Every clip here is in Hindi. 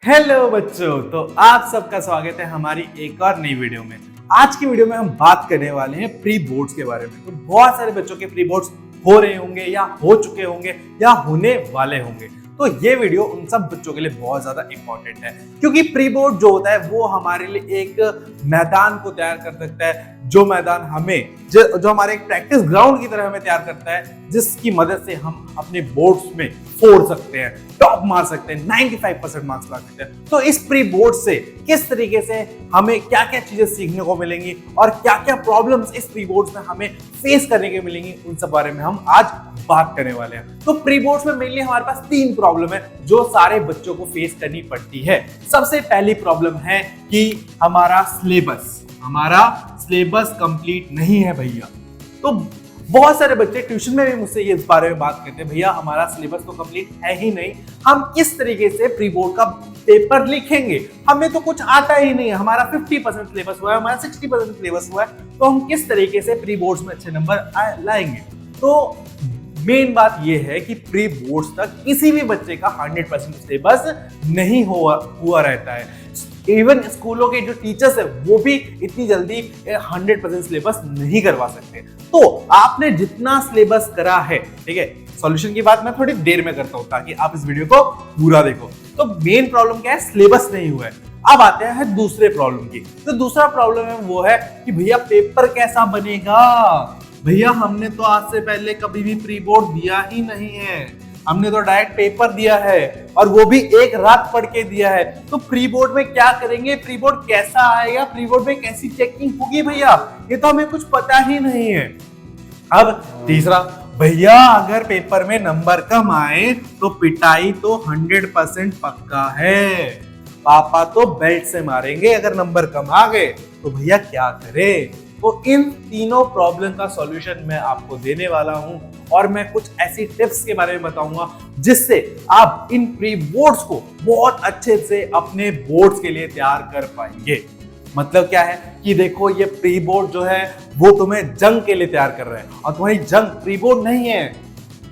हेलो बच्चों, तो आप सबका स्वागत है हमारी एक और नई वीडियो में। आज की वीडियो में हम बात करने वाले हैं प्री बोर्ड्स के बारे में। तो बहुत सारे बच्चों के प्री बोर्ड्स हो रहे होंगे या हो चुके होंगे या होने वाले होंगे। तो ये वीडियो उन सब बच्चों के लिए बहुत ज्यादा इंपॉर्टेंट है, क्योंकि प्री बोर्ड जो होता है वो हमारे लिए एक मैदान को तैयार कर सकता है, जो मैदान हमें जो हमारे एक प्रैक्टिस ग्राउंड की तरह हमें तैयार करता है, जिसकी मदद से हम अपने बोर्ड्स में फोड़ सकते हैं, टॉप मार सकते हैं, 95% मार्क्स ला सकते हैं। तो इस प्री बोर्ड से किस तरीके से हमें क्या क्या चीजें सीखने को मिलेंगी और क्या क्या प्रॉब्लम्स इस प्री बोर्ड्स में हमें फेस करने के मिलेंगी, उन सब बारे में हम आज बात करने वाले हैं। तो प्री बोर्ड्स में मेनली हमारे पास 3 प्रॉब्लम है जो सारे बच्चों को फेस करनी पड़ती है। सबसे पहली प्रॉब्लम है कि हमारा सिलेबस कंप्लीट नहीं है भैया। तो बहुत सारे बच्चे ट्यूशन में भी मुझसे इस बारे में बात करते हैं, भैया हमारा सिलेबस तो कंप्लीट है ही नहीं, हम किस तरीके से प्री बोर्ड का पेपर लिखेंगे, हमें तो कुछ आता ही नहीं है, हमारा 50% सिलेबस हुआ है, हमारा 60% सिलेबस हुआ है, तो हम किस तरीके से प्री बोर्ड्स में अच्छे नंबर लाएंगे। तो मेन बात यह है कि प्री बोर्ड्स तक किसी भी बच्चे का 100% सिलेबस नहीं हुआ रहता है। इवन स्कूलों के जो टीचर्स है वो भी इतनी जल्दी 100% सिलेबस नहीं करवा सकते। तो आपने जितना सिलेबस करा है, ठीक है, सॉल्यूशन की बात मैं थोड़ी देर में करता हूं ताकि आप इस वीडियो को पूरा देखो। तो मेन प्रॉब्लम क्या है, सिलेबस नहीं हुआ है। अब आते हैं दूसरे प्रॉब्लम की। तो दूसरा प्रॉब्लम है वो है कि भैया पेपर कैसा बनेगा। भैया हमने तो आज से पहले कभी भी प्री बोर्ड दिया ही नहीं है, हमने तो डायरेक्ट पेपर दिया है और वो भी एक रात पढ़ के दिया है। तो प्री बोर्ड में क्या करेंगे, प्री बोर्ड कैसा आएगा, प्री बोर्ड में कैसी चेकिंग होगी भैया, ये तो हमें कुछ पता ही नहीं है। अब तीसरा, भैया अगर पेपर में नंबर कम आए तो पिटाई तो 100% पक्का है, पापा तो बेल्ट से मारेंगे अगर नंबर कम आ गए। तो भैया क्या करें। तो इन तीनों प्रॉब्लम का सॉल्यूशन मैं आपको देने वाला हूं और मैं कुछ ऐसी टिप्स के बारे में बताऊंगा जिससे आप इन प्री बोर्ड्स को बहुत अच्छे से अपने बोर्ड्स के लिए तैयार कर पाएंगे। मतलब क्या है कि देखो, ये प्री बोर्ड जो है वो तुम्हें जंग के लिए तैयार कर रहे हैं और तुम्हारी जंग प्री बोर्ड नहीं है,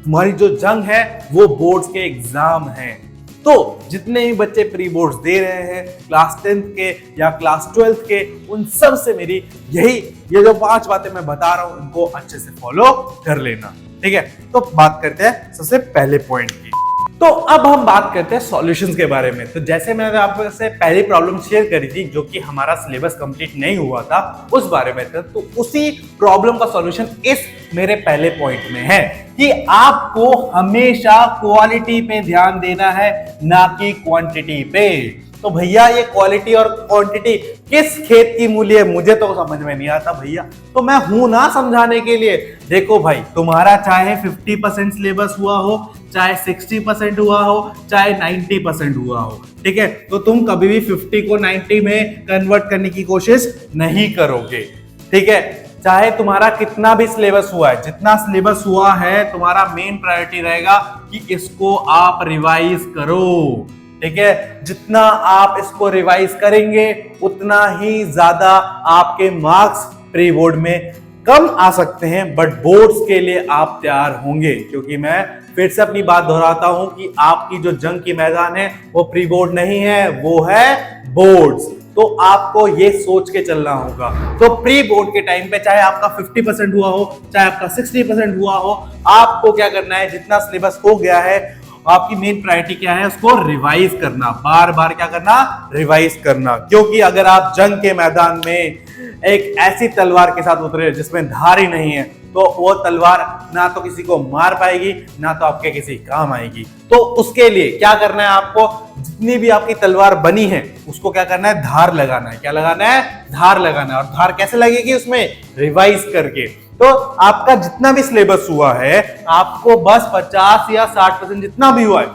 तुम्हारी जो जंग है वो बोर्ड्स के एग्जाम है। तो जितने भी बच्चे प्री बोर्ड्स दे रहे हैं, क्लास 10th के या क्लास 12th के, उन सब से मेरी ये जो 5 बातें मैं बता रहा हूं इनको अच्छे से फॉलो कर लेना, ठीक है। तो बात करते हैं सबसे पहले पॉइंट की। तो अब हम बात करते हैं सॉल्यूशंस के बारे में। तो जैसे मैंने आपसे पहली प्रॉब्लम शेयर करी थी जो कि हमारा सिलेबस कंप्लीट नहीं हुआ था उस बारे में था, तो उसी प्रॉब्लम का सॉल्यूशन इस मेरे पहले पॉइंट में है कि आपको हमेशा क्वालिटी पे ध्यान देना है, ना कि क्वांटिटी पे। तो भैया ये क्वालिटी और क्वांटिटी किस खेत की मूली है, मुझे तो समझ में नहीं आता भैया, तो मैं हूं ना समझाने के लिए। देखो भाई, तुम्हारा चाहे 50% सिलेबस हुआ हो, चाहे 60% हुआ हो, चाहे 90% हुआ हो, ठीक है, तो तुम कभी भी 50 को 90 में कन्वर्ट करने की कोशिश नहीं करोगे, ठीक है। चाहे तुम्हारा कितना भी सिलेबस हुआ है, जितना सिलेबस हुआ है तुम्हारा मेन प्रायोरिटी रहेगा कि इसको आप रिवाइज करो, ठीक है। जितना आप इसको रिवाइज करेंगे उतना ही ज्यादा आपके मार्क्स प्री बोर्ड में कम आ सकते हैं, बट बोर्ड्स के लिए आप तैयार होंगे। क्योंकि मैं फिर से अपनी बात दोहराता हूं कि आपकी जो जंग की मैदान है वो प्री बोर्ड नहीं है, वो है बोर्ड्स। तो आपको ये सोच के चलना होगा। तो प्री बोर्ड के टाइम पे चाहे आपका 50% हुआ हो, चाहे आपका 60% हुआ हो, आपको क्या करना है, जितना सिलेबस हो गया है आपकी मेन प्रायोरिटी क्या है, उसको रिवाइज करना, बार बार क्या करना, रिवाइज करना। क्योंकि अगर आप जंग के मैदान में एक ऐसी तलवार के साथ उतरे जिसमें धार ही नहीं है, तो वो तलवार ना तो किसी को मार पाएगी, ना तो आपके किसी काम आएगी। तो उसके लिए क्या करना है, आपको जितनी भी आपकी तलवार बनी है उसको क्या करना है, धार लगाना है। क्या लगाना है, धार लगाना है। और धार कैसे लगेगी, उसमें रिवाइज करके। तो आपका जितना भी सिलेबस हुआ है, आपको बस 50 या 60% जितना भी हुआ है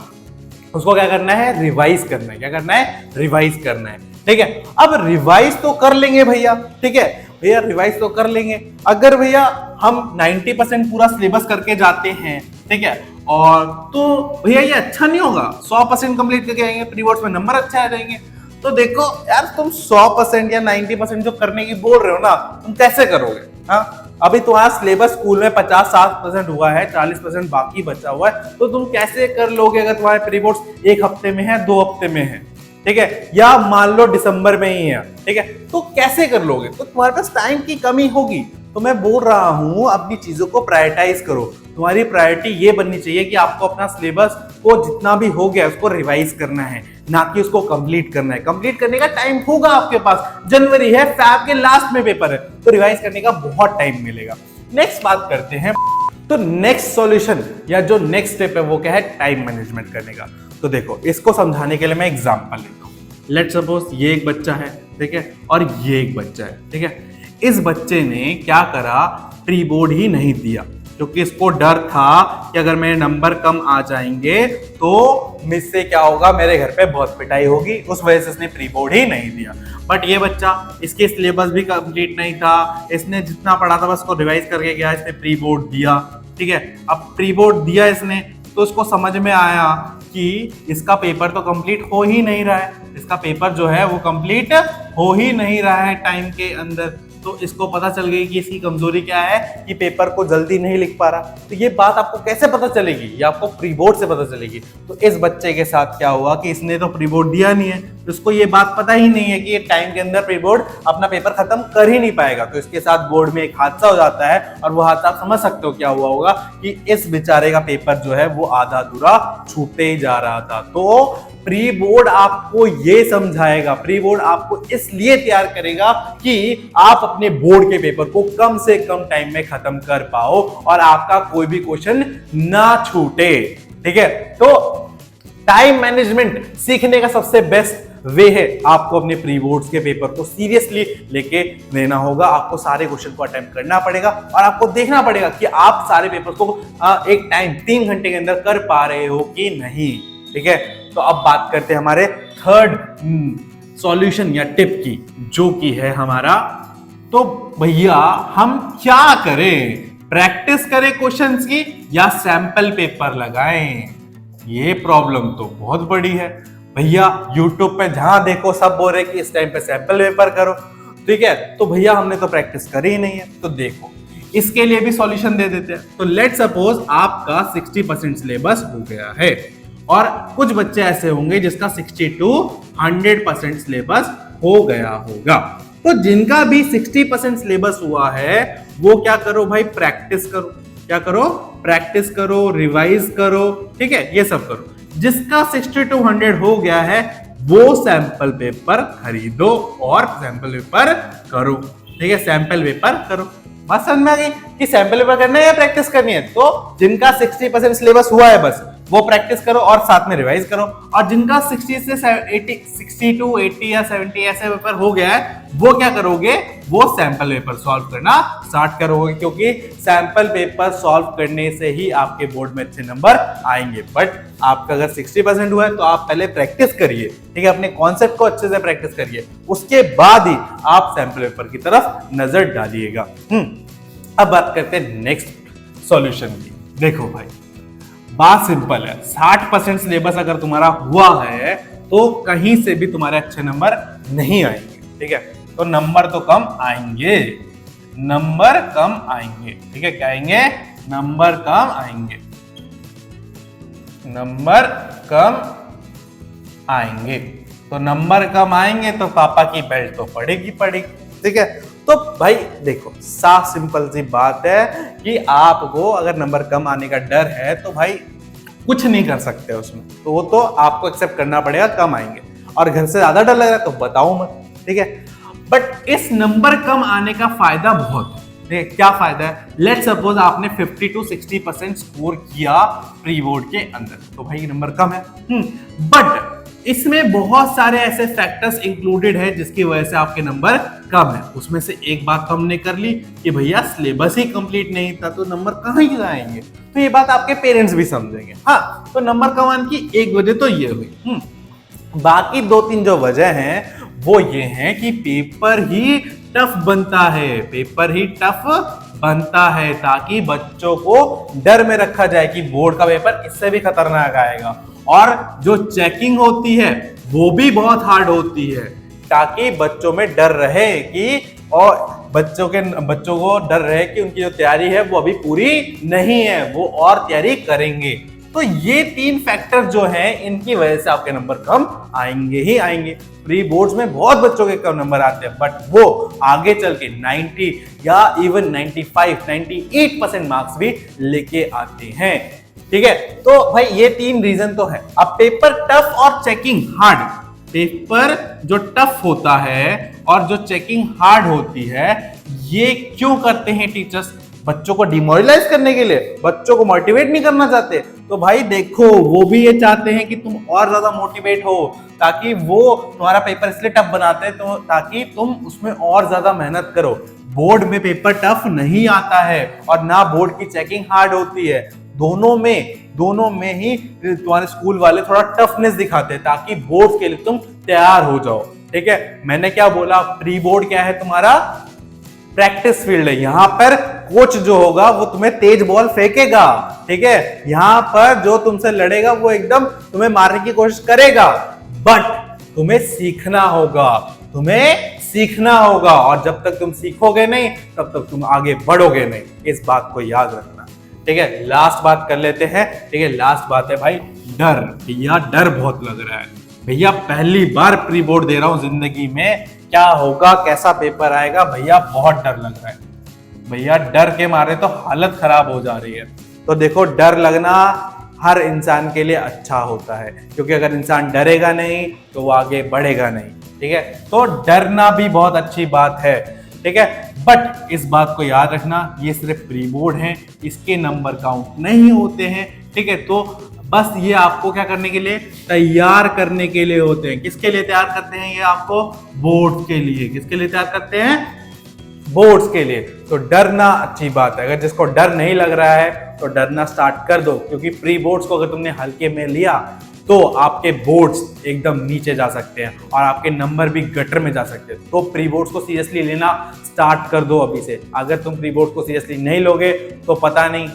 उसको क्या करना है, रिवाइज करना है। क्या करना है, रिवाइज करना है, ठीक है। अब रिवाइज तो कर लेंगे भैया, ठीक है भैया, रिवाइज तो कर लेंगे। अगर भैया हम 90% पूरा सिलेबस करके जाते हैं, ठीक है, और तो भैया ये अच्छा नहीं होगा, 100% कंप्लीट करके आएंगे, प्री बोर्ड्स में नंबर अच्छे आ जाएंगे। तो देखो यार, तुम 100% या 90% जो करने की बोल रहे हो ना, तुम कैसे करोगे। हाँ, अभी तुम्हारा सिलेबस स्कूल में 50-60% हुआ है, 40% बाकी बचा हुआ है, तो तुम कैसे कर लोगे अगर तुम्हारे प्री बोर्ड्स 1 हफ्ते में है, 2 हफ्ते में है, ठीक है, या मान लो दिसंबर में ही है, ठीक है, तो कैसे कर लोगे? तो तुम्हारे पास टाइम की कमी होगी। तो मैं बोल रहा हूं अपनी चीजों को प्रायोरिटाइज करो। तुम्हारी प्रायोरिटी ये बननी चाहिए कि आपको अपना सिलेबस को जितना भी हो गया उसको रिवाइज करना है, ना कि उसको कंप्लीट करना है। कंप्लीट करने का टाइम होगा आपके पास, जनवरी है, फैब के लास्ट में पेपर है, तो रिवाइज करने का बहुत टाइम मिलेगा। नेक्स्ट बात करते हैं, तो नेक्स्ट सॉल्यूशन या जो नेक्स्ट स्टेप है वो क्या है? टाइम मैनेजमेंट करने का। तो देखो, इसको समझाने के लिए मैं एग्जांपल लेता हूं। लेट्स सपोज ये एक बच्चा है, ठीक है, और ये एक बच्चा है, ठीक है। इस बच्चे ने क्या करा? प्री बोर्ड ही नहीं दिया, क्योंकि इसको डर था कि अगर मेरे नंबर कम आ जाएंगे तो मुझसे क्या होगा, मेरे घर पे बहुत पिटाई होगी, उस वजह से इसने प्री बोर्ड ही नहीं दिया। बट ये बच्चा, इसके सिलेबस भी कंप्लीट नहीं था, इसने जितना पढ़ा था बस को रिवाइज करके गया, इसने प्री बोर्ड दिया, ठीक है। अब प्री बोर्ड दिया इसने, तो उसको समझ में आया कि इसका पेपर तो कंप्लीट हो ही नहीं रहा है, इसका पेपर जो है वो कंप्लीट हो ही नहीं रहा है टाइम के अंदर। तो इसको पता चल गई कि इसकी कमजोरी क्या है, कि पेपर को जल्दी नहीं लिख पा रहा। तो ये बात आपको कैसे पता चलेगी? ये आपको प्री बोर्ड से पता चलेगी। तो इस बच्चे के साथ क्या हुआ कि इसने तो प्री बोर्ड दिया नहीं है, तो इसको ये बात पता ही नहीं है कि ये टाइम के अंदर प्री बोर्ड अपना पेपर खत्म कर ही नहीं पाएगा। तो इसके साथ बोर्ड में एक हादसा हो जाता है, और वो हादसा आप समझ सकते हो क्या हुआ होगा, कि इस बेचारे का पेपर जो है वो आधा अधूरा छूटते ही जा रहा था। तो प्री बोर्ड आपको ये समझाएगा, प्री बोर्ड आपको इसलिए तैयार करेगा कि आप अपने बोर्ड के पेपर को कम से कम टाइम में खत्म कर पाओ और आपका कोई भी क्वेश्चन ना छूटे, ठीक है। तो टाइम मैनेजमेंट सीखने का सबसे बेस्ट वे है, आपको अपने प्री बोर्ड्स के पेपर को सीरियसली लेके लेना होगा। आपको सारे क्वेश्चन को अटेम्प्ट करना पड़ेगा और आपको देखना पड़ेगा कि आप सारे पेपर को एक टाइम 3 घंटे के अंदर कर पा रहे हो कि नहीं, ठीक है। तो अब बात करते हैं हमारे थर्ड सॉल्यूशन या टिप की, जो कि है हमारा, तो भैया हम क्या करें? प्रैक्टिस करें क्वेश्चंस की या सैंपल पेपर लगाएं? ये प्रॉब्लम तो बहुत बड़ी है भैया। यूट्यूब पे जहां देखो सब बोल रहे कि इस टाइम पे सैंपल पेपर करो, ठीक है। तो भैया हमने तो प्रैक्टिस करी ही नहीं है। तो देखो, इसके लिए भी सॉल्यूशन दे देते हैं। तो लेट सपोज आपका 60% सिलेबस हो गया है और कुछ बच्चे ऐसे होंगे जिसका 60 to 100% सिलेबस हो गया होगा। तो जिनका भी 60% सिलेबस हुआ है वो क्या करो भाई? प्रैक्टिस करो। क्या करो? प्रैक्टिस करो, रिवाइज करो, ठीक है, ये सब करो। जिसका 60 to 100 हो गया है वो सैंपल पेपर खरीदो और सैंपल पेपर करो, ठीक है। सैंपल पेपर करो। बात समझ में आ गई कि सैंपल पेपर करना है या प्रैक्टिस करनी है? तो जिनका 60% सिलेबस हुआ है बस वो प्रैक्टिस करो और साथ में रिवाइज करो, और जिनका 60 से 60 to 80 या 70 ऐसे पेपर हो गया है वो क्या करोगे? वो सैंपल पेपर सॉल्व करना स्टार्ट करोगे, क्योंकि सैंपल पेपर सॉल्व करने से ही आपके बोर्ड में अच्छे नंबर आएंगे। बट आपका अगर 60% हुआ है तो आप पहले प्रैक्टिस करिए, ठीक है, अपने कॉन्सेप्ट को अच्छे से प्रैक्टिस करिए, उसके बाद ही आप सैंपल पेपर की तरफ नजर डालिएगा। अब बात करते हैं नेक्स्ट सॉल्यूशन की। देखो भाई, बात सिंपल है, 60% सिलेबस अगर तुम्हारा हुआ है तो कहीं से भी तुम्हारे अच्छे नंबर नहीं आएंगे, ठीक है। तो नंबर तो कम आएंगे, नंबर कम आएंगे, ठीक है। क्या आएंगे? नंबर कम आएंगे, नंबर कम आएंगे। तो नंबर कम आएंगे तो पापा की बेल्ट तो पड़ेगी पड़ेगी, ठीक है। तो भाई देखो, साफ सिंपल सी बात है कि आपको अगर नंबर कम आने का डर है तो भाई कुछ नहीं कर सकते उसमें, तो वो तो आपको एक्सेप्ट करना पड़ेगा, कम आएंगे। और घर से ज्यादा डर लग रहा है तो बताओ मत, ठीक है। बट इस नंबर कम आने का फायदा बहुत है, ठीक है। क्या फायदा है? लेट्स सपोज आपने 50 to 60% स्कोर किया प्री बोर्ड के अंदर, तो भाई नंबर कम है, बट इसमें बहुत सारे ऐसे फैक्टर्स इंक्लूडेड है जिसकी वजह से आपके नंबर कम है। उसमें से एक बात तो हमने कर ली कि भैया सिलेबस ही कंप्लीट नहीं था, तो नंबर कहाँ ही आएंगे। तो ये बात आपके पेरेंट्स भी समझेंगे। हाँ, तो नंबर कम आने की एक वजह तो ये हुई। बाकी 2-3 जो वजह हैं वो ये हैं कि पेपर ही टफ बनता है, पेपर ही टफ बनता है, ताकि बच्चों को डर में रखा जाए कि बोर्ड का पेपर इससे भी खतरनाक आएगा। और जो चेकिंग होती है वो भी बहुत हार्ड होती है, ताकि बच्चों में डर रहे कि, और बच्चों को डर रहे कि उनकी जो तैयारी है वो अभी पूरी नहीं है, वो और तैयारी करेंगे, तो ये 3 फैक्टर जो है इनकी वजह से आपके नंबर कम आएंगे ही आएंगे। प्री बोर्ड्स में बहुत बच्चों के कम नंबर आते हैं, बट वो आगे चल के 90 या इवन 95, 98% मार्क्स भी लेके आते हैं। ठीक है, तो भाई ये 3 रीजन तो है। अब पेपर टफ और चेकिंग हार्ड, पेपर जो टफ होता है और जो चेकिंग हार्ड होती है, ये क्यों करते हैं टीचर्स? बच्चों को डिमोरलाइज करने के लिए, बच्चों को मोटिवेट नहीं करना चाहते। तो भाई देखो, वो भी ये चाहते हैं कि तुम और ज्यादा मोटिवेट हो, ताकि वो तुम्हारा पेपर इसलिए टफ बनाते हैं तो ताकि तुम उसमें और ज्यादा मेहनत करो। बोर्ड में पेपर टफ नहीं आता है और ना बोर्ड की चेकिंग हार्ड होती है। दोनों में ही तुम्हारे स्कूल वाले थोड़ा टफनेस दिखाते हैं ताकि बोर्ड के लिए तुम तैयार हो जाओ। ठीक है, मैंने क्या बोला, प्री बोर्ड क्या है? तुम्हारा प्रैक्टिस फील्ड है। यहां पर कोच जो होगा वो तुम्हें तेज बॉल फेंकेगा। ठीक है, यहां पर जो तुमसे लड़ेगा वो एकदम तुम्हें मारने की कोशिश करेगा, बट तुम्हें सीखना होगा और जब तक तुम सीखोगे नहीं तब तक तुम आगे बढ़ोगे नहीं। इस बात को याद रखना। ठीक है, लास्ट बात कर लेते हैं। ठीक है, लास्ट बात है भाई, डर। भैया डर बहुत लग रहा है, भैया पहली बार प्री बोर्ड दे रहा हूं जिंदगी में, क्या होगा, कैसा पेपर आएगा, भैया बहुत डर लग रहा है। भैया डर के मारे तो हालत खराब हो जा रही है। तो देखो, डर लगना हर इंसान के लिए अच्छा होता है, क्योंकि अगर इंसान डरेगा नहीं तो वो आगे बढ़ेगा नहीं। ठीक है, तो डरना भी बहुत अच्छी बात है। ठीक है, बट इस बात को याद रखना, ये सिर्फ प्री बोर्ड है, इसके नंबर काउंट नहीं होते हैं। ठीक है, तो बस ये आपको क्या करने के लिए, तैयार करने के लिए होते हैं। किसके लिए तैयार करते हैं ये आपको? बोर्ड के लिए। किसके लिए तैयार करते हैं? बोर्ड्स के लिए। तो डरना अच्छी बात है। अगर जिसको डर नहीं लग रहा है तो डरना स्टार्ट कर दो, क्योंकि प्री बोर्ड्स को अगर तुमने हल्के में लिया तो आपके बोर्ड्स एकदम नीचे जा सकते हैं और आपके नंबर भी गटर में जा सकते हैं। तो प्री बोर्ड्स को सीरियसली लेना स्टार्ट कर दो अभी से। अगर तुम प्री बोर्ड्स को सीरियसली नहीं लोगे तो पता नहीं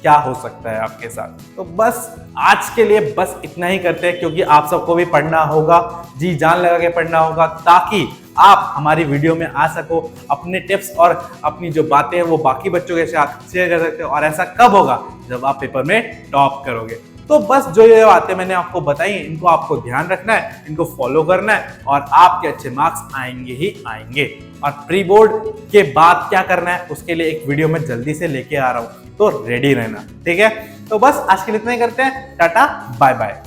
क्या हो सकता है आपके साथ। तो बस आज के लिए बस इतना ही करते हैं, क्योंकि आप सबको भी पढ़ना होगा, जी जान लगा के पढ़ना होगा, ताकि आप हमारी वीडियो में आ सको, अपने टिप्स और अपनी जो बातें हैं वो बाकी बच्चों के साथ शेयर कर सकते हो। और ऐसा कब होगा? जब आप पेपर में टॉप करोगे। तो बस जो ये बातें मैंने आपको बताई, इनको आपको ध्यान रखना है, इनको फॉलो करना है और आपके अच्छे मार्क्स आएंगे ही आएंगे। और प्री बोर्ड के बाद क्या करना है उसके लिए एक वीडियो में जल्दी से लेके आ रहा हूं, तो रेडी रहना। ठीक है, तो बस आज के लिए इतना ही करते हैं। Tata bye bye.